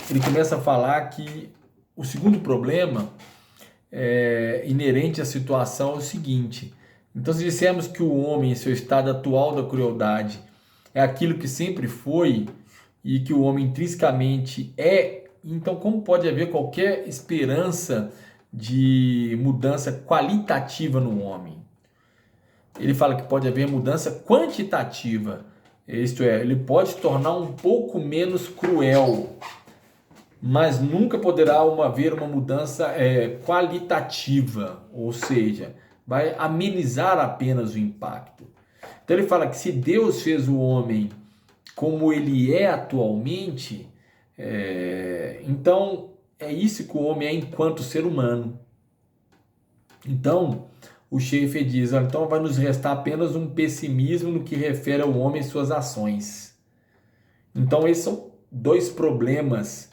ele começa a falar que o segundo problema inerente à situação é o seguinte. Então, se dissermos que o homem, em seu estado atual da crueldade, é aquilo que sempre foi e que o homem intrinsecamente é, então como pode haver qualquer esperança de mudança qualitativa no homem? Ele fala que pode haver mudança quantitativa, isto é, ele pode se tornar um pouco menos cruel, mas nunca poderá haver uma mudança qualitativa, ou seja, vai amenizar apenas o impacto. Então ele fala que se Deus fez o homem como ele é atualmente, então é isso que o homem é enquanto ser humano. Então o Schaeffer diz, então vai nos restar apenas um pessimismo no que refere ao homem e suas ações. Então esses são dois problemas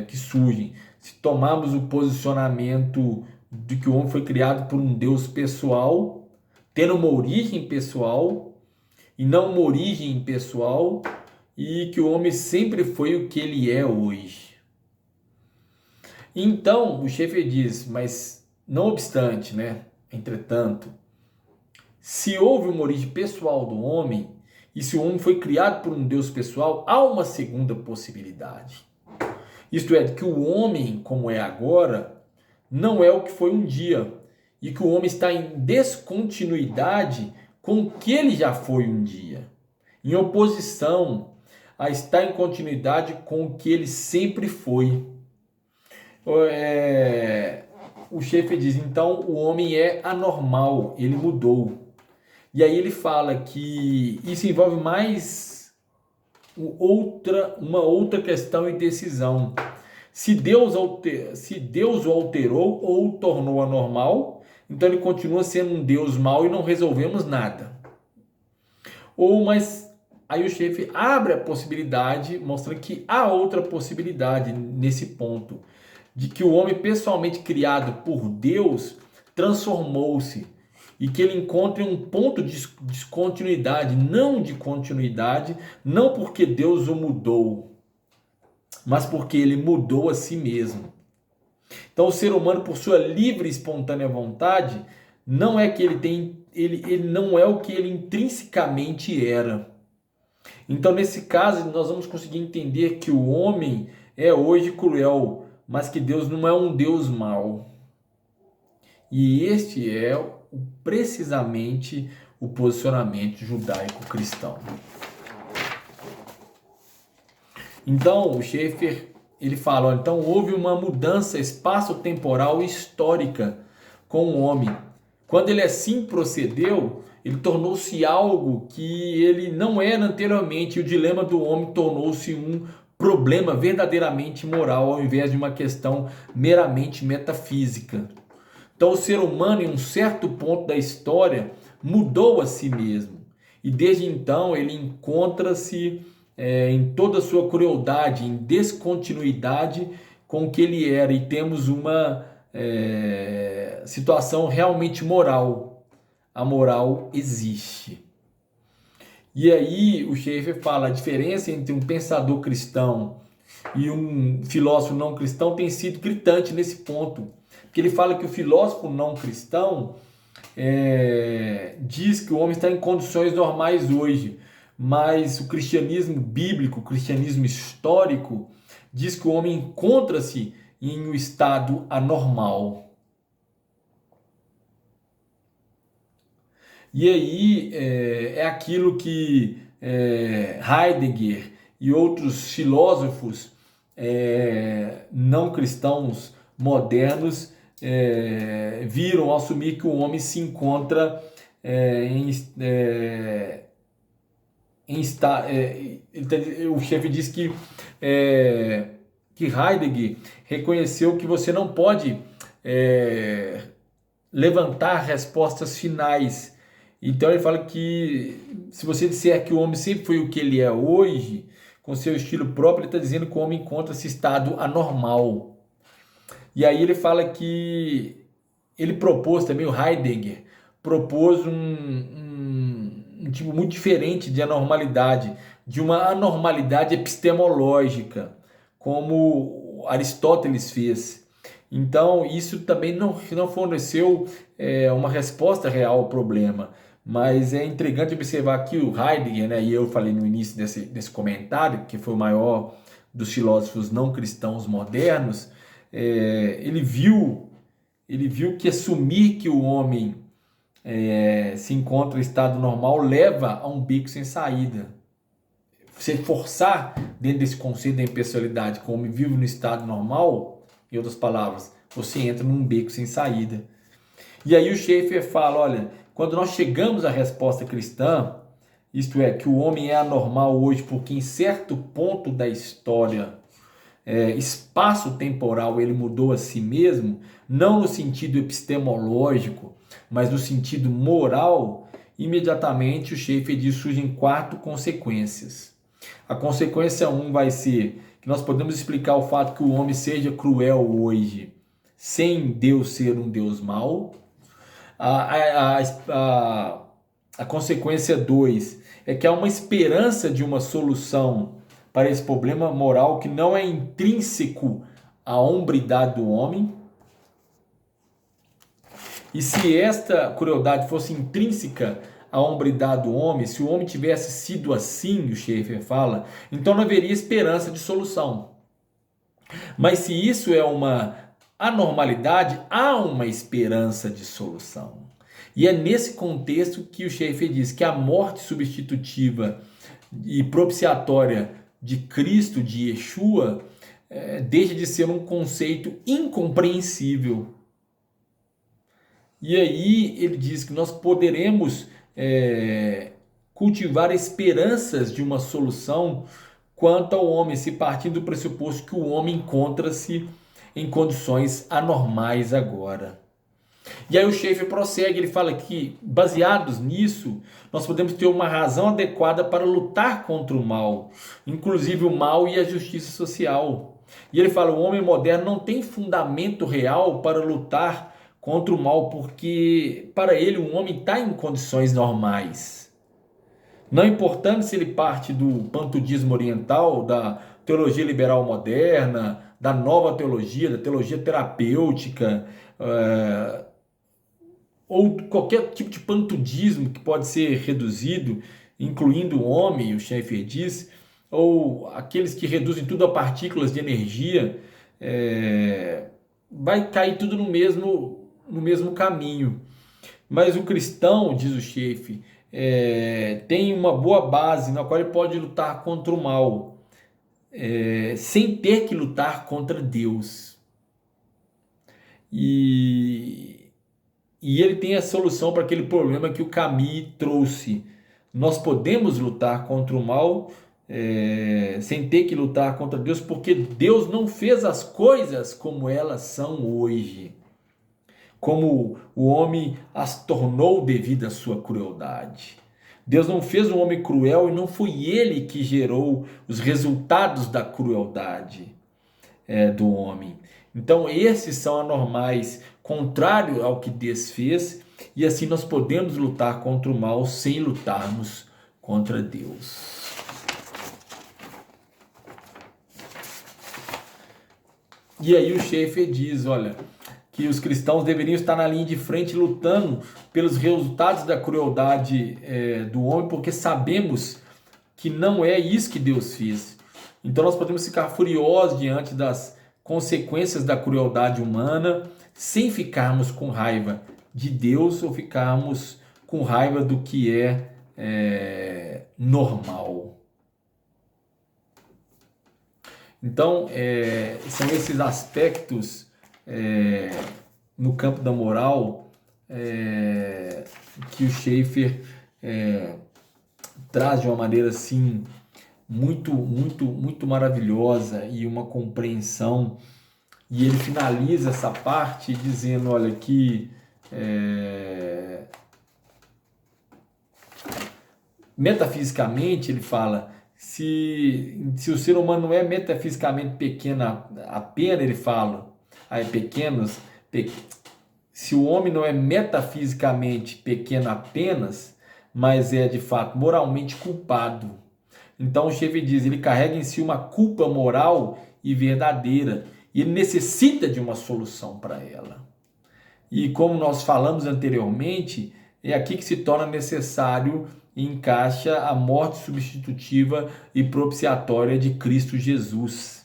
que surgem. Se tomarmos o posicionamento de que o homem foi criado por um Deus pessoal, tendo uma origem pessoal e não uma origem impessoal, e que o homem sempre foi o que ele é hoje. Então, o Schaeffer diz, mas não obstante, entretanto, se houve uma origem pessoal do homem, e se o homem foi criado por um Deus pessoal, há uma segunda possibilidade. Isto é, que o homem, como é agora, não é o que foi um dia, e que o homem está em descontinuidade com o que ele já foi um dia, em oposição a estar em continuidade com o que ele sempre foi. O Schaeffer diz, então o homem é anormal, ele mudou. E aí ele fala que isso envolve mais uma outra questão e decisão. Se Deus o alterou ou o tornou anormal, então ele continua sendo um Deus mau e não resolvemos nada. Mas aí o Schaeffer abre a possibilidade, mostrando que há outra possibilidade nesse ponto, de que o homem pessoalmente criado por Deus transformou-se e que ele encontre um ponto de descontinuidade, não de continuidade, não porque Deus o mudou, mas porque ele mudou a si mesmo. Então o ser humano, por sua livre e espontânea vontade, não é que ele não é o que ele intrinsecamente era. Então nesse caso nós vamos conseguir entender que o homem é hoje cruel, mas que Deus não é um Deus mau. E este é precisamente o posicionamento judaico-cristão. Então, o Schaeffer, ele fala, então houve uma mudança espaço-temporal histórica com o homem. Quando ele assim procedeu, ele tornou-se algo que ele não era anteriormente. E o dilema do homem tornou-se um problema verdadeiramente moral, ao invés de uma questão meramente metafísica. Então o ser humano, em um certo ponto da história, mudou a si mesmo. E desde então ele encontra-se em toda a sua crueldade, em descontinuidade com o que ele era. E temos uma situação realmente moral. A moral existe. E aí o Schaeffer fala, a diferença entre um pensador cristão e um filósofo não cristão tem sido gritante nesse ponto. Porque ele fala que o filósofo não cristão diz que o homem está em condições normais hoje, mas o cristianismo bíblico, o cristianismo histórico, diz que o homem encontra-se em um estado anormal. E aí aquilo que Heidegger e outros filósofos não cristãos modernos viram ao assumir que o homem se encontra o chefe diz que Heidegger reconheceu que você não pode levantar respostas finais. Então ele fala que se você disser que o homem sempre foi o que ele é hoje, com seu estilo próprio, ele está dizendo que o homem encontra-se em estado anormal. E aí ele fala que ele propôs também, o Heidegger propôs um um tipo muito diferente de anormalidade, de uma anormalidade epistemológica, como Aristóteles fez. Então, isso também não forneceu uma resposta real ao problema. Mas é intrigante observar que o Heidegger, né, e eu falei no início desse comentário, que foi o maior dos filósofos não cristãos modernos, ele viu que assumir que o homem se encontra em estado normal leva a um beco sem saída. Você forçar dentro desse conceito da impessoalidade que o homem vive no estado normal, em outras palavras, você entra num beco sem saída. E aí o Schaeffer fala, olha, quando nós chegamos à resposta cristã, isto é, que o homem é anormal hoje porque em certo ponto da história, espaço-temporal, ele mudou a si mesmo, não no sentido epistemológico, mas no sentido moral, imediatamente o Schaeffer diz, surgem 4 consequências. A consequência 1 vai ser que nós podemos explicar o fato que o homem seja cruel hoje, sem Deus ser um Deus mau. A consequência 2 é que há uma esperança de uma solução para esse problema moral que não é intrínseco à hombridade do homem. E se esta crueldade fosse intrínseca à hombridade do homem, se o homem tivesse sido assim, o Schaeffer fala, então não haveria esperança de solução. Mas se isso é uma anormalidade, há uma esperança de solução. E é nesse contexto que o Schaeffer diz que a morte substitutiva e propiciatória de Cristo, de Yeshua, deixa de ser um conceito incompreensível. E aí ele diz que nós poderemos cultivar esperanças de uma solução quanto ao homem, se partindo do pressuposto que o homem encontra-se em condições anormais agora. E aí o Schaeffer prossegue, ele fala que, baseados nisso, nós podemos ter uma razão adequada para lutar contra o mal, inclusive o mal e a justiça social. E ele fala, o homem moderno não tem fundamento real para lutar contra o mal, porque para ele o homem está em condições normais. Não importando se ele parte do pantudismo oriental, da teologia liberal moderna, da nova teologia, da teologia terapêutica, ou qualquer tipo de pantudismo que pode ser reduzido, incluindo o homem, o Schaeffer diz, ou aqueles que reduzem tudo a partículas de energia, vai cair tudo no mesmo caminho. Mas o cristão, diz o Schaeffer, tem uma boa base na qual ele pode lutar contra o mal, sem ter que lutar contra Deus. E ele tem a solução para aquele problema que o Camus trouxe. Nós podemos lutar contra o mal sem ter que lutar contra Deus, porque Deus não fez as coisas como elas são hoje, como o homem as tornou devido à sua crueldade. Deus não fez um homem cruel e não foi ele que gerou os resultados da crueldade do homem. Então esses são anormais, contrário ao que Deus fez, e assim nós podemos lutar contra o mal sem lutarmos contra Deus. E aí o Schaeffer diz, olha, que os cristãos deveriam estar na linha de frente lutando pelos resultados da crueldade do homem, porque sabemos que não é isso que Deus fez. Então nós podemos ficar furiosos diante das consequências da crueldade humana, sem ficarmos com raiva de Deus ou ficarmos com raiva do que é normal. Então, são esses aspectos no campo da moral que o Schaeffer traz de uma maneira assim muito maravilhosa e uma compreensão. E ele finaliza essa parte dizendo, olha, que metafisicamente ele fala, se o ser humano é metafisicamente pequeno apenas, ele fala, se o homem não é metafisicamente pequeno apenas, mas é de fato moralmente culpado. Então o Schaeffer diz, ele carrega em si uma culpa moral e verdadeira, e ele necessita de uma solução para ela. E como nós falamos anteriormente, é aqui que se torna necessário e encaixa a morte substitutiva e propiciatória de Cristo Jesus.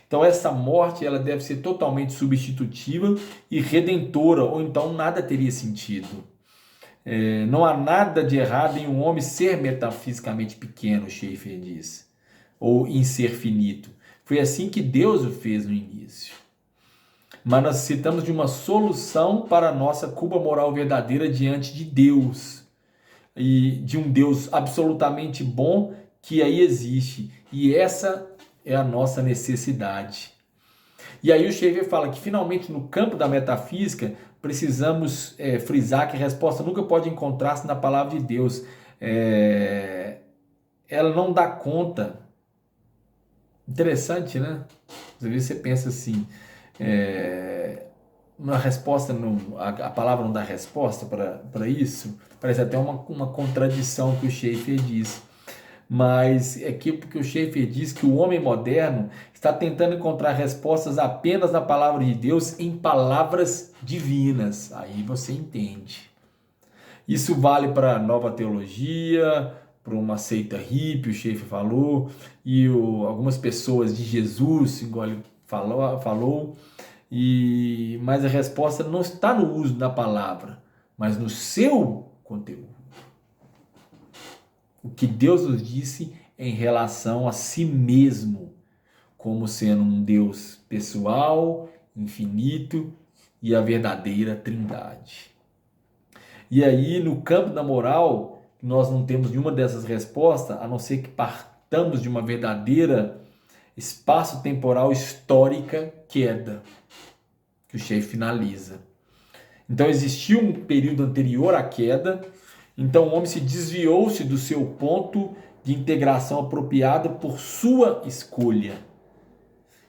Então essa morte ela deve ser totalmente substitutiva e redentora, ou então nada teria sentido. Não há nada de errado em um homem ser metafisicamente pequeno, Schaeffer diz, ou em ser finito. Foi assim que Deus o fez no início. Mas nós necessitamos de uma solução para a nossa culpa moral verdadeira diante de Deus. E de um Deus absolutamente bom que aí existe. E essa é a nossa necessidade. E aí o Schaeffer fala que finalmente no campo da metafísica precisamos frisar que a resposta nunca pode encontrar-se na palavra de Deus. Ela não dá conta. Interessante, né? Às vezes você pensa assim, uma resposta, a palavra não dá resposta para isso. Parece até uma contradição que o Schaeffer diz. Mas é que porque o Schaeffer diz que o homem moderno está tentando encontrar respostas apenas na palavra de Deus em palavras divinas. Aí você entende. Isso vale para a nova teologia, para uma seita hippie, o Schaeffer falou, e algumas pessoas de Jesus, igual ele falou. Mas a resposta não está no uso da palavra, mas no seu conteúdo. O que Deus nos disse em relação a si mesmo, como sendo um Deus pessoal, infinito e a verdadeira Trindade. E aí, no campo da moral, nós não temos nenhuma dessas respostas, a não ser que partamos de uma verdadeira espaço-temporal histórica queda, que o Schaeffer finaliza. Então, existiu um período anterior à queda. Então o homem se desviou-se do seu ponto de integração apropriado por sua escolha.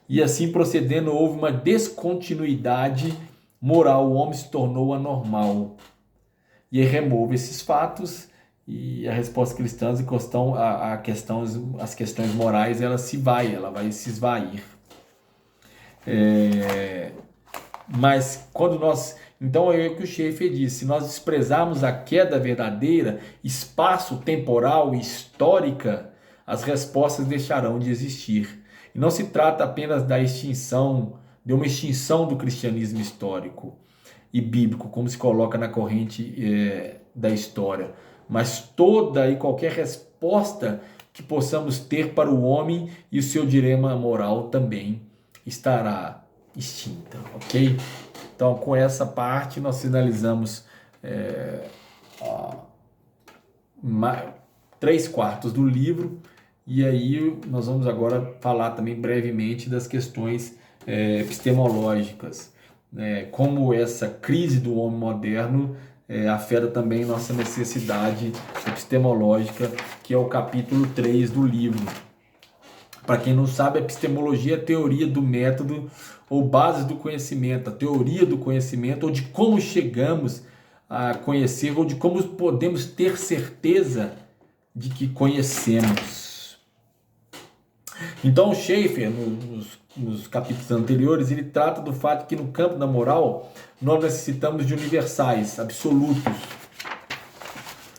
E assim procedendo, houve uma descontinuidade moral, o homem se tornou anormal. E aí remove esses fatos e a resposta cristã em questão, as questões morais, ela vai se esvair. Mas quando nós... Então é o que o Schaeffer disse, se nós desprezarmos a queda verdadeira, espaço, temporal e histórica, as respostas deixarão de existir. E não se trata apenas de uma extinção do cristianismo histórico e bíblico, como se coloca na corrente da história, mas toda e qualquer resposta que possamos ter para o homem e o seu dilema moral também estará extinta, ok? Então, com essa parte, nós finalizamos 3/4 do livro, e aí nós vamos agora falar também brevemente das questões epistemológicas, como essa crise do homem moderno afeta também nossa necessidade epistemológica, que é o capítulo 3 do livro. Para quem não sabe, a epistemologia é a teoria do método ou bases do conhecimento, a teoria do conhecimento, ou de como chegamos a conhecer, ou de como podemos ter certeza de que conhecemos. Então, o Schaeffer, nos capítulos anteriores, ele trata do fato que no campo da moral nós necessitamos de universais, absolutos,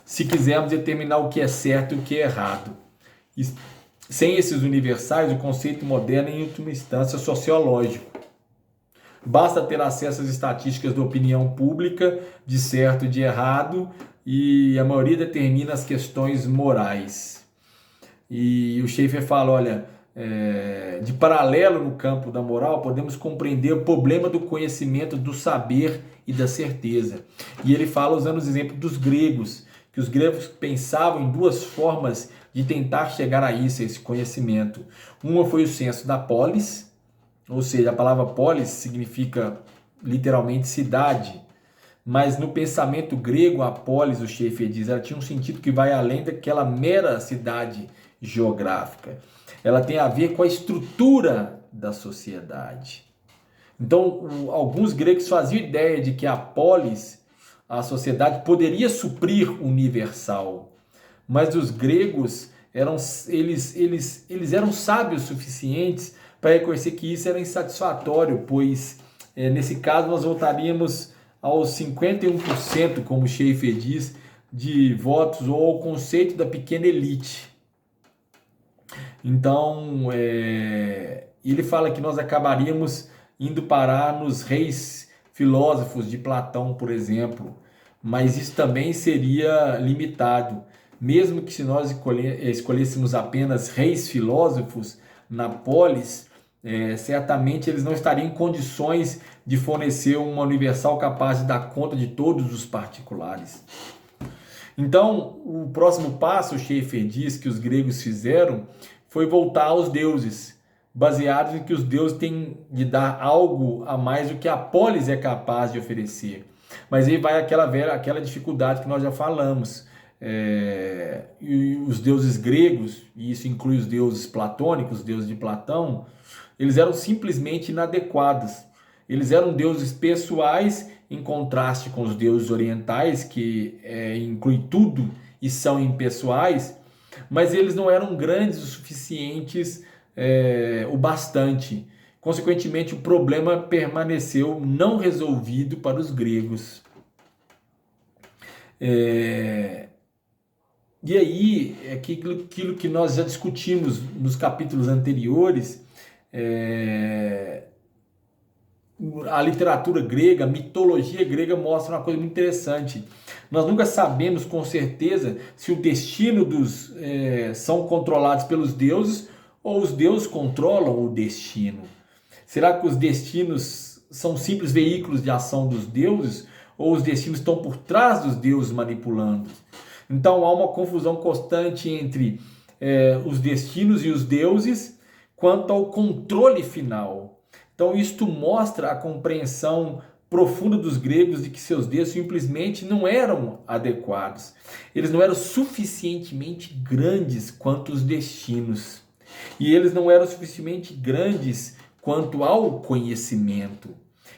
se quisermos determinar o que é certo e o que é errado. Sem esses universais, o conceito moderno é, em última instância, sociológico. Basta ter acesso às estatísticas da opinião pública, de certo e de errado, e a maioria determina as questões morais. E o Schaeffer fala, olha, de paralelo no campo da moral, podemos compreender o problema do conhecimento, do saber e da certeza. E ele fala usando os exemplos dos gregos, que os gregos pensavam em duas formas de tentar chegar a isso, a esse conhecimento. Uma foi o senso da polis, ou seja, a palavra polis significa literalmente cidade, mas no pensamento grego, a polis, o Schaeffer diz, ela tinha um sentido que vai além daquela mera cidade geográfica. Ela tem a ver com a estrutura da sociedade. Então, alguns gregos faziam ideia de que a polis, a sociedade poderia suprir o universal, mas os gregos eles eram sábios suficientes para reconhecer que isso era insatisfatório, pois nesse caso nós voltaríamos aos 51%, como Schaeffer diz, de votos ou ao conceito da pequena elite. Então, ele fala que nós acabaríamos indo parar nos reis filósofos de Platão, por exemplo, mas isso também seria limitado. Mesmo que se nós escolhêssemos apenas reis filósofos na polis, certamente eles não estariam em condições de fornecer uma universal capaz de dar conta de todos os particulares. Então, o próximo passo, Schaeffer diz, que os gregos fizeram foi voltar aos deuses, baseados em que os deuses têm de dar algo a mais do que a polis é capaz de oferecer. Mas aí vai aquela dificuldade que nós já falamos. E os deuses gregos, e isso inclui os deuses platônicos, os deuses de Platão, eles eram simplesmente inadequados. Eles eram deuses pessoais em contraste com os deuses orientais, que incluem tudo e são impessoais, mas eles não eram grandes o suficientes, o bastante. Consequentemente, o problema permaneceu não resolvido para os gregos. E aí, aquilo que nós já discutimos nos capítulos anteriores, a literatura grega, a mitologia grega mostra uma coisa muito interessante. Nós nunca sabemos com certeza se o destino são controlados pelos deuses ou os deuses controlam o destino. Será que os destinos são simples veículos de ação dos deuses ou os destinos estão por trás dos deuses manipulando? Então há uma confusão constante entre os destinos e os deuses quanto ao controle final. Então isto mostra a compreensão profunda dos gregos de que seus deuses simplesmente não eram adequados. Eles não eram suficientemente grandes quanto os destinos. E eles não eram suficientemente grandes quanto ao conhecimento.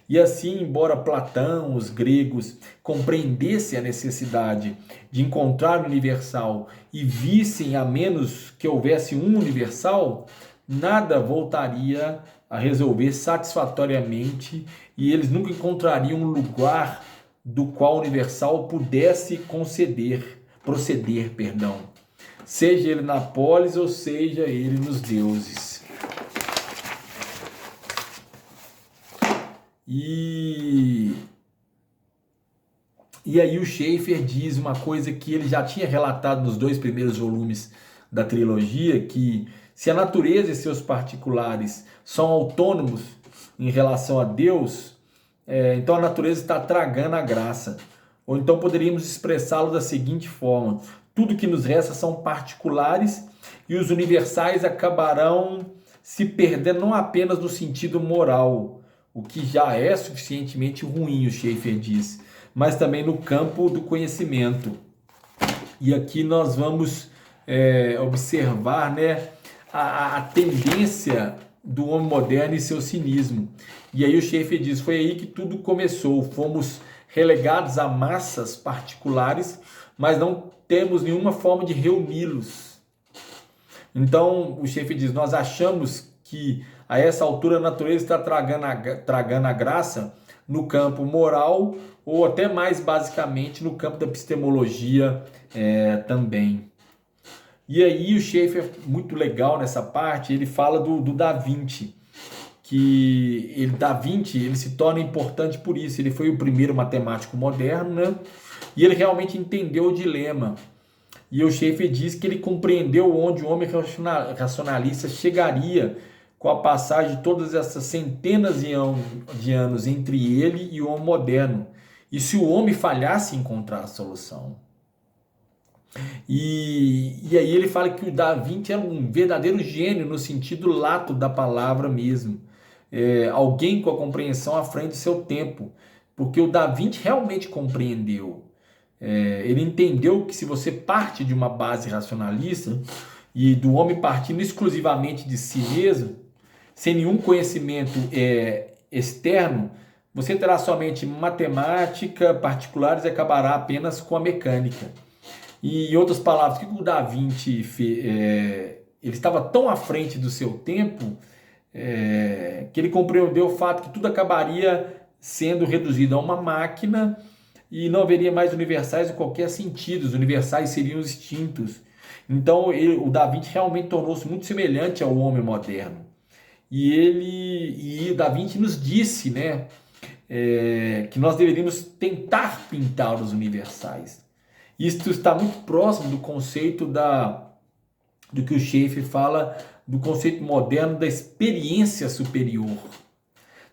E assim, embora Platão, os gregos, compreendessem a necessidade de encontrar o universal e vissem a menos que houvesse um universal, nada voltaria a resolver satisfatoriamente e eles nunca encontrariam um lugar do qual o universal pudesse proceder, seja ele na polis ou seja ele nos deuses. E aí o Schaeffer diz uma coisa que ele já tinha relatado nos 2 primeiros volumes da trilogia, que se a natureza e seus particulares são autônomos em relação a Deus, então a natureza está tragando a graça. Ou então poderíamos expressá-lo da seguinte forma: tudo que nos resta são particulares e os universais acabarão se perdendo não apenas no sentido moral, o que já é suficientemente ruim, o Schaeffer diz, mas também no campo do conhecimento. E aqui nós vamos observar, a tendência do homem moderno e seu cinismo. E aí o Schaeffer diz, foi aí que tudo começou, fomos relegados a massas particulares, mas não temos nenhuma forma de reuni-los. Então o Schaeffer diz, nós achamos que a essa altura a natureza está tragando a graça no campo moral ou até mais basicamente no campo da epistemologia também. E aí o Schaeffer, muito legal nessa parte, ele fala do Da Vinci, que Da Vinci ele se torna importante por isso, ele foi o primeiro matemático moderno, e ele realmente entendeu o dilema. E o Schaeffer diz que ele compreendeu onde o homem racionalista chegaria com a passagem de todas essas centenas de anos entre ele e o homem moderno, e se o homem falhasse em encontrar a solução. E aí ele fala que o Da Vinci era um verdadeiro gênio no sentido lato da palavra mesmo, alguém com a compreensão à frente do seu tempo, porque o Da Vinci realmente compreendeu. Ele entendeu que se você parte de uma base racionalista e do homem partindo exclusivamente de si mesmo, sem nenhum conhecimento externo, você terá somente matemática, particulares e acabará apenas com a mecânica. E, em outras palavras, o que o Da Vinci fez? Ele estava tão à frente do seu tempo que ele compreendeu o fato que tudo acabaria sendo reduzido a uma máquina e não haveria mais universais em qualquer sentido, os universais seriam extintos. Então o Da Vinci realmente tornou-se muito semelhante ao homem moderno. E o Da Vinci nos disse, né, que nós deveríamos tentar pintar os universais. Isto está muito próximo do conceito do que o Schaeffer fala, do conceito moderno da experiência superior.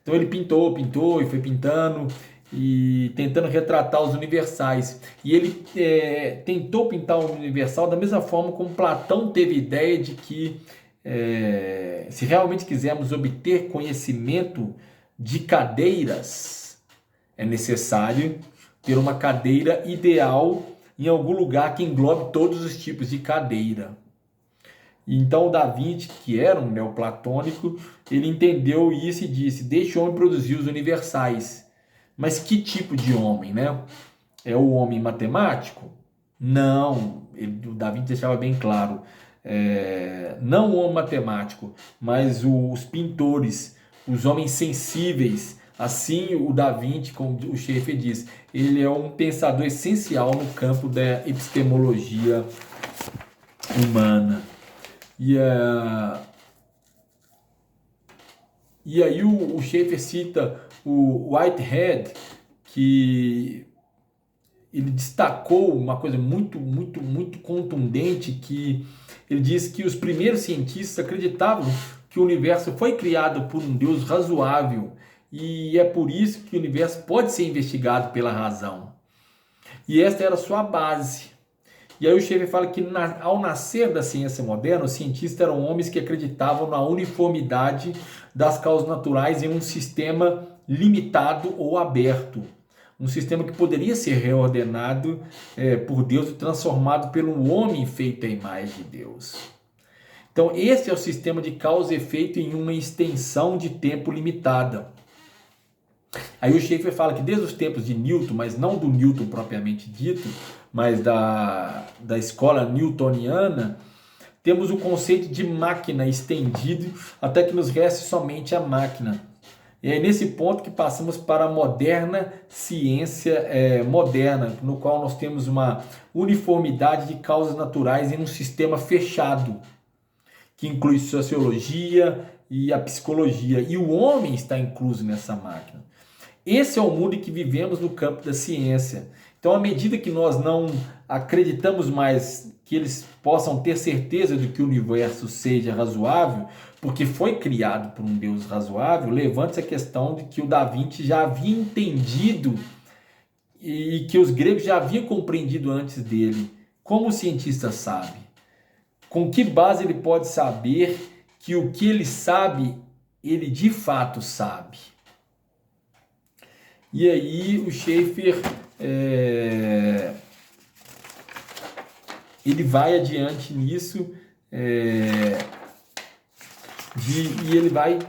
Então ele pintou e foi pintando e tentando retratar os universais. E ele tentou pintar o universal da mesma forma como Platão teve ideia de que se realmente quisermos obter conhecimento de cadeiras, é necessário ter uma cadeira ideal em algum lugar que englobe todos os tipos de cadeira. Então o Da Vinci, que era um neoplatônico, ele entendeu isso e disse: deixe o homem produzir os universais. Mas que tipo de homem, né? É o homem matemático? Não, o Da Vinci deixava bem claro. Não o homem matemático, mas os pintores, os homens sensíveis. Assim, o Da Vinci, como o Schaeffer diz, ele é um pensador essencial no campo da epistemologia humana. E aí o Schaeffer cita o Whitehead, que ele destacou uma coisa muito, muito, muito contundente, que ele diz que os primeiros cientistas acreditavam que o universo foi criado por um Deus razoável e é por isso que o universo pode ser investigado pela razão. E esta era a sua base. E aí o Schaeffer fala que ao nascer da ciência moderna, os cientistas eram homens que acreditavam na uniformidade das causas naturais em um sistema limitado ou aberto. Um sistema que poderia ser reordenado por Deus e transformado pelo homem feito à imagem de Deus. Então esse é o sistema de causa e efeito em uma extensão de tempo limitada. Aí o Schaeffer fala que desde os tempos de Newton, mas não do Newton propriamente dito, mas da escola newtoniana, temos o conceito de máquina estendido até que nos reste somente a máquina. E é nesse ponto que passamos para a moderna ciência moderna, no qual nós temos uma uniformidade de causas naturais em um sistema fechado, que inclui sociologia e a psicologia, e o homem está incluso nessa máquina. Esse é o mundo em que vivemos no campo da ciência. Então, à medida que nós não acreditamos mais que eles possam ter certeza de que o universo seja razoável, porque foi criado por um Deus razoável, levanta-se a questão de que o Da Vinci já havia entendido e que os gregos já haviam compreendido antes dele. Como o cientista sabe? Com que base ele pode saber que o que ele sabe, ele de fato sabe? E aí o Schaeffer ele vai adiante nisso e ele vai,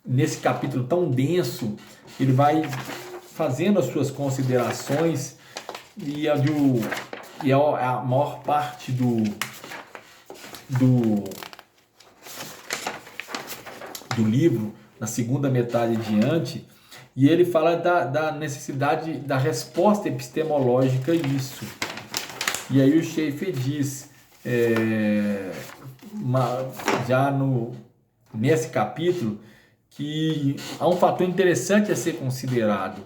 nesse capítulo tão denso, ele vai fazendo as suas considerações e a maior parte do livro, na segunda metade adiante, e ele fala da necessidade da resposta epistemológica a isso. E aí o Schaeffer diz, nesse capítulo, que há um fator interessante a ser considerado.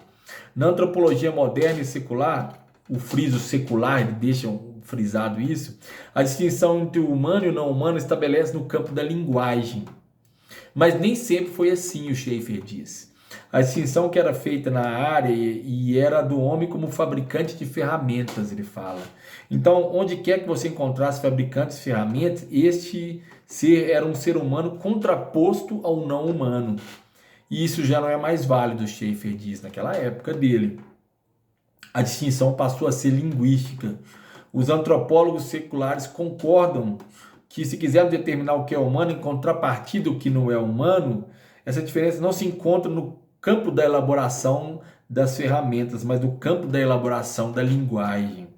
Na antropologia moderna e secular, o friso secular, ele deixa frisado isso, a distinção entre o humano e o não humano estabelece no campo da linguagem. Mas nem sempre foi assim, o Schaeffer diz. A distinção que era feita na área e era do homem como fabricante de ferramentas, ele fala. Então, onde quer que você encontrasse fabricantes de ferramentas, este ser era um ser humano contraposto ao não humano. E isso já não é mais válido, Schaeffer diz, naquela época dele. A distinção passou a ser linguística. Os antropólogos seculares concordam que, se quisermos determinar o que é humano em contrapartida do que não é humano, essa diferença não se encontra no campo da elaboração das ferramentas, mas do campo da elaboração da linguagem.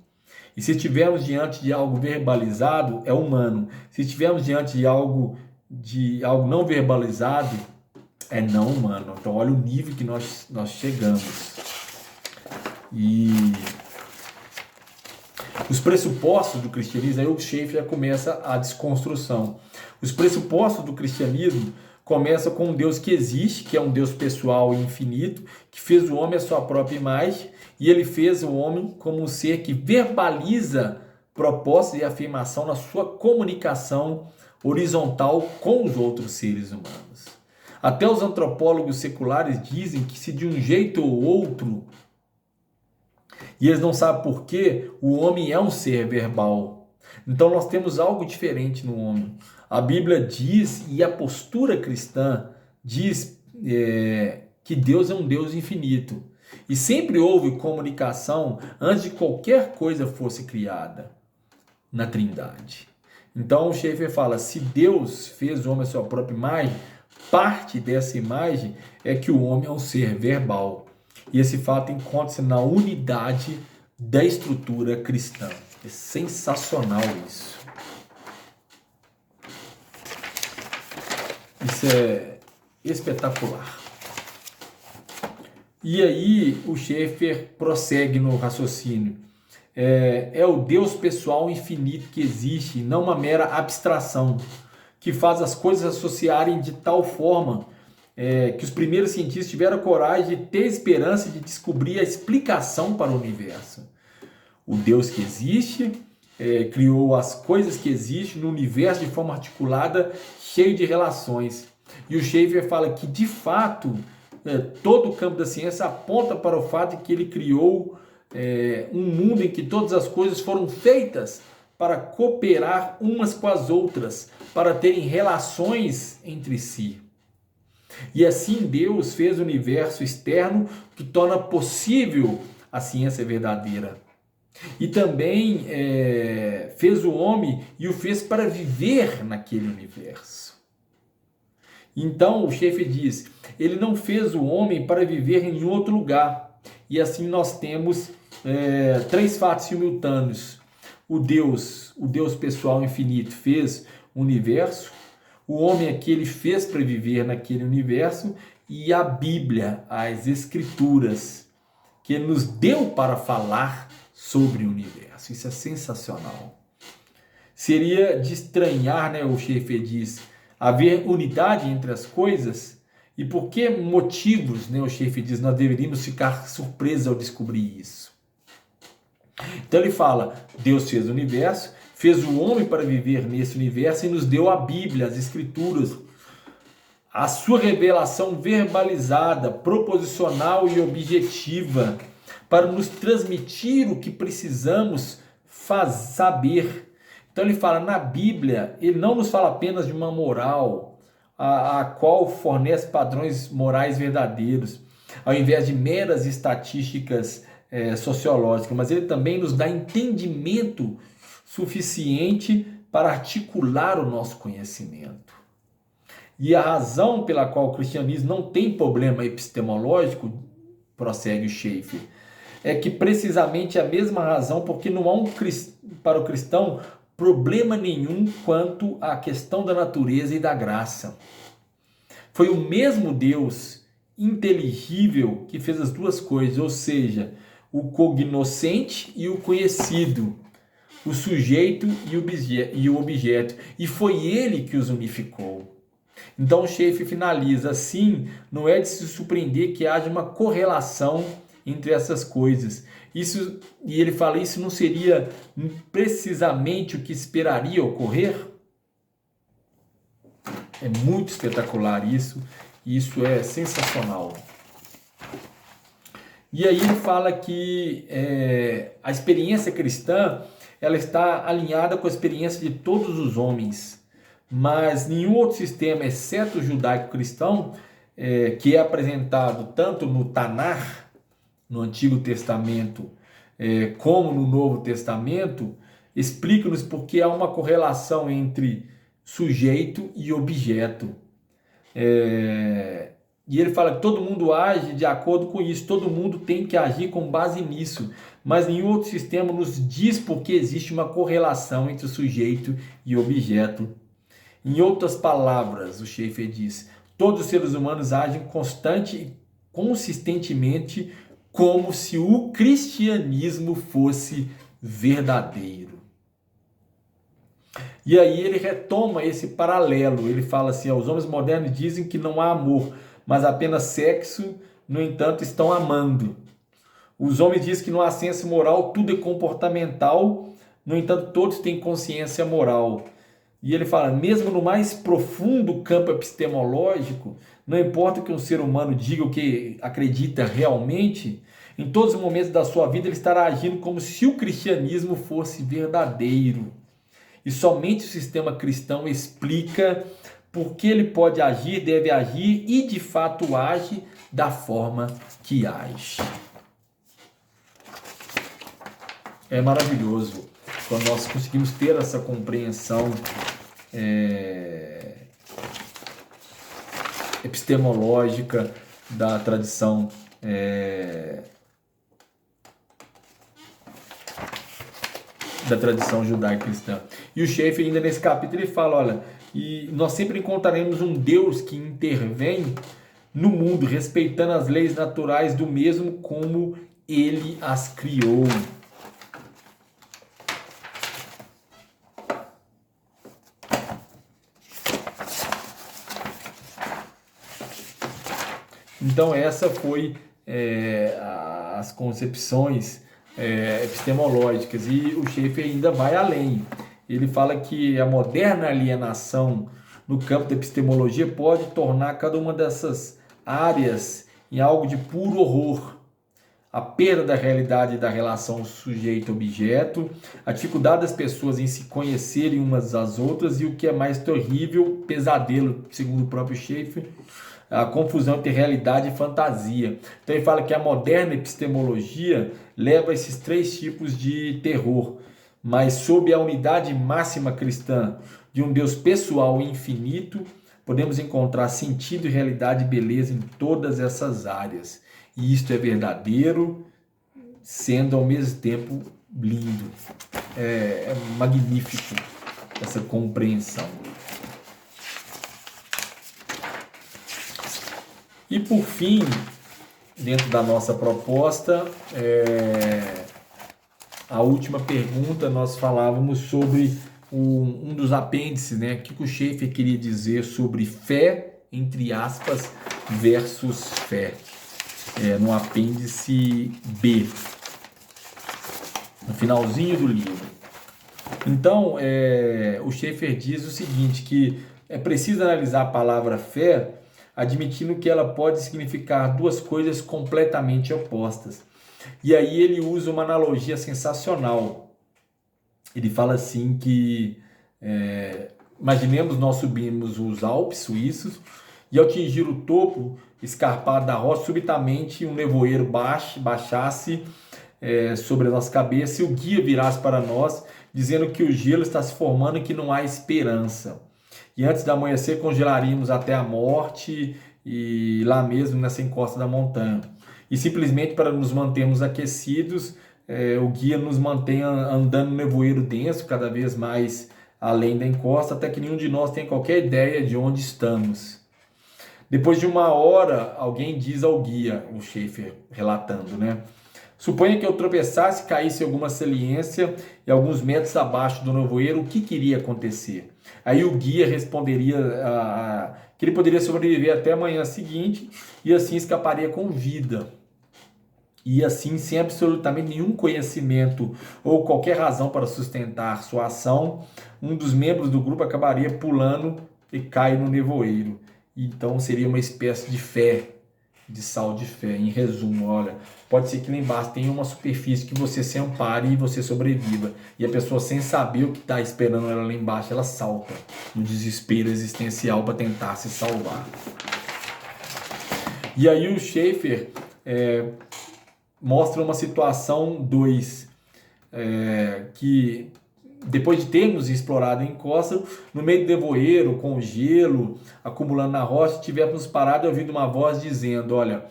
E se estivermos diante de algo verbalizado, é humano. Se estivermos diante de algo não verbalizado, é não humano. Então, olha o nível que nós chegamos. E os pressupostos do cristianismo, aí o Schaeffer já começa a desconstrução. Os pressupostos do cristianismo começam com um Deus que existe, que é um Deus pessoal e infinito, que fez o homem à sua própria imagem, e ele fez o homem como um ser que verbaliza propostas e afirmação na sua comunicação horizontal com os outros seres humanos. Até os antropólogos seculares dizem que se de um jeito ou outro, e eles não sabem por quê, o homem é um ser verbal. Então nós temos algo diferente no homem. A Bíblia diz, e a postura cristã diz que Deus é um Deus infinito. E sempre houve comunicação antes de qualquer coisa fosse criada na Trindade. Então o Schaeffer fala, se Deus fez o homem à sua própria imagem, parte dessa imagem é que o homem é um ser verbal. E esse fato encontra-se na unidade da estrutura cristã. É sensacional isso. Isso é espetacular. E aí o Schaeffer prossegue no raciocínio. É o Deus pessoal infinito que existe, não uma mera abstração, que faz as coisas associarem de tal forma que os primeiros cientistas tiveram coragem de ter esperança de descobrir a explicação para o universo. O Deus que existe criou as coisas que existem no universo de forma articulada, cheio de relações. E o Schaeffer fala que, de fato, todo o campo da ciência aponta para o fato de que ele criou um mundo em que todas as coisas foram feitas para cooperar umas com as outras, para terem relações entre si. E assim Deus fez o universo externo que torna possível a ciência verdadeira. E também fez o homem e o fez para viver naquele universo. Então o Schaeffer diz, ele não fez o homem para viver em outro lugar. E assim nós temos 3 fatos simultâneos. O Deus pessoal infinito fez o universo, o homem é que ele fez para viver naquele universo, e a Bíblia, as Escrituras, que ele nos deu para falar sobre o universo. Isso é sensacional. Seria de estranhar, o Schaeffer diz, haver unidade entre as coisas. E por que motivos, o Schaeffer diz, nós deveríamos ficar surpresos ao descobrir isso? Então ele fala, Deus fez o universo, fez o homem para viver nesse universo e nos deu a Bíblia, as Escrituras, a sua revelação verbalizada, proposicional e objetiva, para nos transmitir o que precisamos saber. Então ele fala, na Bíblia, ele não nos fala apenas de uma moral, a qual fornece padrões morais verdadeiros, ao invés de meras estatísticas sociológicas, mas ele também nos dá entendimento suficiente para articular o nosso conhecimento. E a razão pela qual o cristianismo não tem problema epistemológico, prossegue o Schaeffer, é que precisamente a mesma razão, porque não há para o cristão problema nenhum quanto à questão da natureza e da graça. Foi o mesmo Deus inteligível que fez as duas coisas, ou seja, o cognoscente e o conhecido, o sujeito e o objeto, e foi ele que os unificou. Então o Schaeffer finaliza assim, não é de se surpreender que haja uma correlação entre essas coisas. E ele fala, isso não seria precisamente o que esperaria ocorrer? É muito espetacular isso, e isso é sensacional. E aí ele fala que a experiência cristã, ela está alinhada com a experiência de todos os homens, mas nenhum outro sistema, exceto o judaico-cristão, que é apresentado tanto no Tanar, no Antigo Testamento, como no Novo Testamento, explica-nos porque há uma correlação entre sujeito e objeto. E ele fala que todo mundo age de acordo com isso, todo mundo tem que agir com base nisso. Mas nenhum outro sistema nos diz porque existe uma correlação entre o sujeito e o objeto. Em outras palavras, o Schaeffer diz, todos os seres humanos agem constante e consistentemente como se o cristianismo fosse verdadeiro. E aí ele retoma esse paralelo, ele fala assim, os homens modernos dizem que não há amor, mas apenas sexo, no entanto, estão amando. Os homens dizem que não há senso moral, tudo é comportamental, no entanto, todos têm consciência moral. E ele fala, mesmo no mais profundo campo epistemológico, não importa o que um ser humano diga o que acredita realmente, em todos os momentos da sua vida ele estará agindo como se o cristianismo fosse verdadeiro. E somente o sistema cristão explica por que ele pode agir, deve agir e de fato age da forma que age. É maravilhoso quando nós conseguimos ter essa compreensão epistemológica da tradição judaico-cristã. E o Schaeffer ainda nesse capítulo ele fala, olha, e nós sempre encontraremos um Deus que intervém no mundo, respeitando as leis naturais do mesmo como ele as criou. Então essa foi as concepções epistemológicas, e o Schaeffer ainda vai além. Ele fala que a moderna alienação no campo da epistemologia pode tornar cada uma dessas áreas em algo de puro horror. A perda da realidade da relação sujeito-objeto, a dificuldade das pessoas em se conhecerem umas às outras e, o que é mais terrível, pesadelo, segundo o próprio Schaeffer, a confusão entre realidade e fantasia. Então ele fala que a moderna epistemologia leva a esses três tipos de terror, mas sob a unidade máxima cristã de um Deus pessoal e infinito, podemos encontrar sentido, realidade e beleza em todas essas áreas. E isto é verdadeiro, sendo ao mesmo tempo lindo. É magnífico essa compreensão. E por fim, dentro da nossa proposta, a última pergunta, nós falávamos sobre um dos apêndices, né? O que o Schaeffer queria dizer sobre fé, entre aspas, versus fé. No apêndice B, no finalzinho do livro. Então, o Schaeffer diz o seguinte, que é preciso analisar a palavra fé, admitindo que ela pode significar duas coisas completamente opostas. E aí ele usa uma analogia sensacional. Ele fala assim que, imaginemos nós subimos os Alpes suíços e ao atingir o topo escarpado da rocha, subitamente um nevoeiro baixasse sobre a nossa cabeça e o guia virasse para nós, dizendo que o gelo está se formando e que não há esperança. E antes do amanhecer congelaríamos até a morte e lá mesmo nessa encosta da montanha. E simplesmente para nos mantermos aquecidos, o guia nos mantém andando no nevoeiro denso, cada vez mais além da encosta, até que nenhum de nós tem qualquer ideia de onde estamos. Depois de uma hora, alguém diz ao guia, o Schaeffer relatando, né? Suponha que eu tropeçasse, caísse em alguma saliência e alguns metros abaixo do nevoeiro, o que iria acontecer? Aí o guia responderia que ele poderia sobreviver até a manhã seguinte e assim escaparia com vida. E assim, sem absolutamente nenhum conhecimento ou qualquer razão para sustentar sua ação, um dos membros do grupo acabaria pulando e cai no nevoeiro. Então seria uma espécie de fé, de sal de fé. Em resumo, olha, pode ser que lá embaixo tenha uma superfície que você se ampare e você sobreviva. E a pessoa, sem saber o que está esperando ela lá embaixo, ela salta no desespero existencial para tentar se salvar. E aí o Schaeffer mostra uma situação 2, que depois de termos explorado a encosta, no meio do nevoeiro, com o gelo acumulando na rocha, tivemos parado e ouvido uma voz dizendo: olha,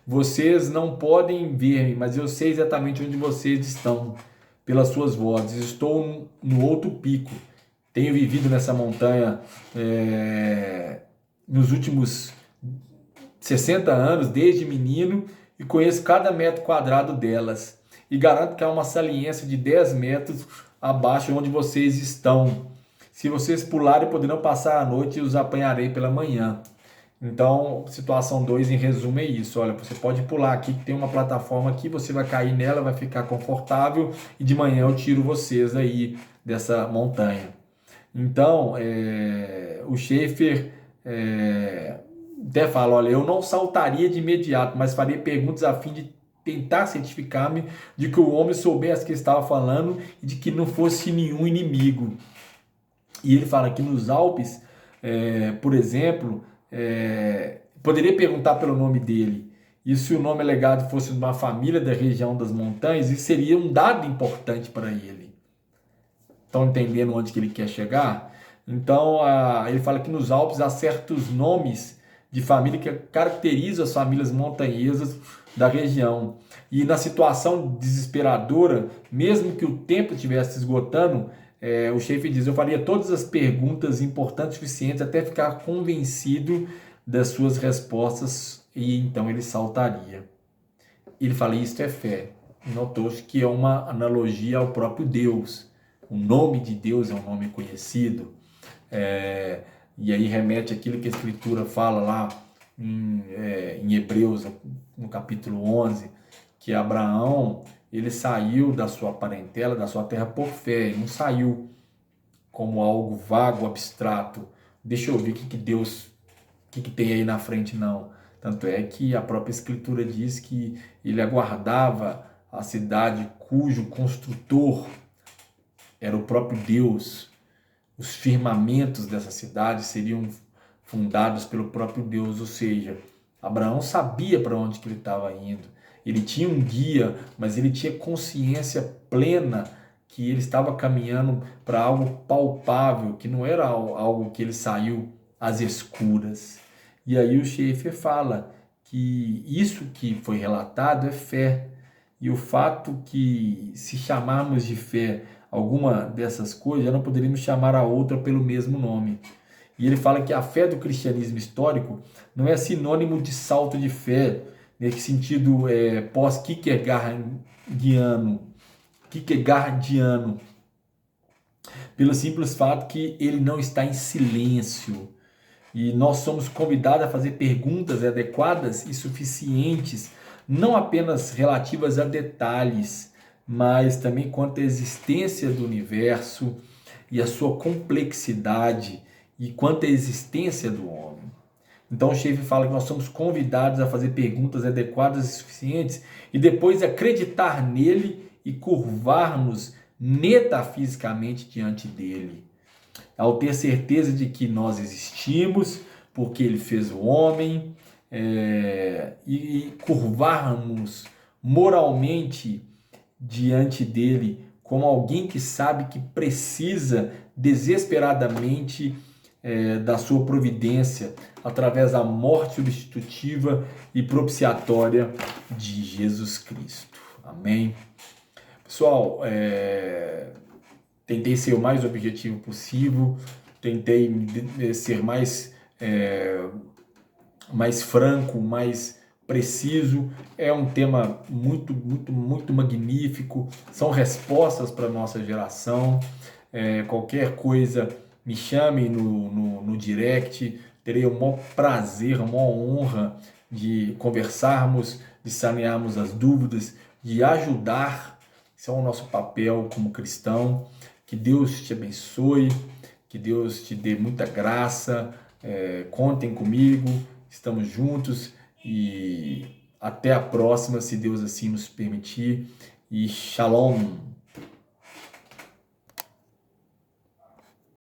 vocês não podem ver-me, mas eu sei exatamente onde vocês estão, pelas suas vozes. Estou no outro pico. Tenho vivido nessa montanha nos últimos 60 anos, desde menino, e conheço cada metro quadrado delas. E garanto que há uma saliência de 10 metros abaixo onde vocês estão. Se vocês pularem, poderão passar a noite e os apanharei pela manhã. Então, situação 2 em resumo é isso. Olha, você pode pular aqui, que tem uma plataforma aqui, você vai cair nela, vai ficar confortável e de manhã eu tiro vocês aí dessa montanha. Então, o Schaeffer até fala, olha, eu não saltaria de imediato, mas faria perguntas a fim de tentar certificar-me de que o homem soubesse que estava falando e de que não fosse nenhum inimigo. E ele fala que nos Alpes, por exemplo, poderia perguntar pelo nome dele. E se o nome legado fosse de uma família da região das montanhas, isso seria um dado importante para ele. Estão entendendo onde que ele quer chegar? Então, ele fala que nos Alpes há certos nomes de família que caracterizam as famílias montanhesas da região. E na situação desesperadora, mesmo que o tempo estivesse esgotando, o Schaeffer diz, eu faria todas as perguntas importantes o suficiente até ficar convencido das suas respostas e então ele saltaria. Ele fala, isto é fé. Notou-se que é uma analogia ao próprio Deus. O nome de Deus é um nome conhecido. E aí remete àquilo que a Escritura fala lá em Hebreus, no capítulo 11, que Abraão, ele saiu da sua parentela, da sua terra por fé, ele não saiu como algo vago, abstrato. Deixa eu ver o que Deus, o que tem aí na frente, não. Tanto é que a própria Escritura diz que ele aguardava a cidade cujo construtor era o próprio Deus. Os firmamentos dessa cidade seriam fundados pelo próprio Deus, ou seja, Abraão sabia para onde que ele estava indo. Ele tinha um guia, mas ele tinha consciência plena que ele estava caminhando para algo palpável, que não era algo que ele saiu às escuras. E aí o Schaeffer fala que isso que foi relatado é fé. E o fato que, se chamarmos de fé alguma dessas coisas, já não poderíamos chamar a outra pelo mesmo nome. E ele fala que a fé do cristianismo histórico não é sinônimo de salto de fé, nesse sentido pós-Kierkegaardiano, pelo simples fato que ele não está em silêncio. E nós somos convidados a fazer perguntas adequadas e suficientes, não apenas relativas a detalhes, mas também quanto à existência do universo e a sua complexidade e quanto à existência do homem. Então o Schaeffer fala que nós somos convidados a fazer perguntas adequadas e suficientes e depois acreditar nele e curvar-nos metafisicamente diante dele. Ao ter certeza de que nós existimos, porque ele fez o homem, e curvarmos moralmente diante dele como alguém que sabe que precisa desesperadamente da sua providência através da morte substitutiva e propiciatória de Jesus Cristo. Amém? Pessoal, tentei ser o mais objetivo possível, tentei ser mais franco, mais preciso. É um tema muito, muito, muito magnífico. São respostas para a nossa geração. Qualquer coisa, me chame no direct. Terei o maior prazer, a maior honra de conversarmos, de sanearmos as dúvidas, de ajudar. Esse é o nosso papel como cristão. Que Deus te abençoe, que Deus te dê muita graça. Contem comigo, estamos juntos e até a próxima, se Deus assim nos permitir. E Shalom!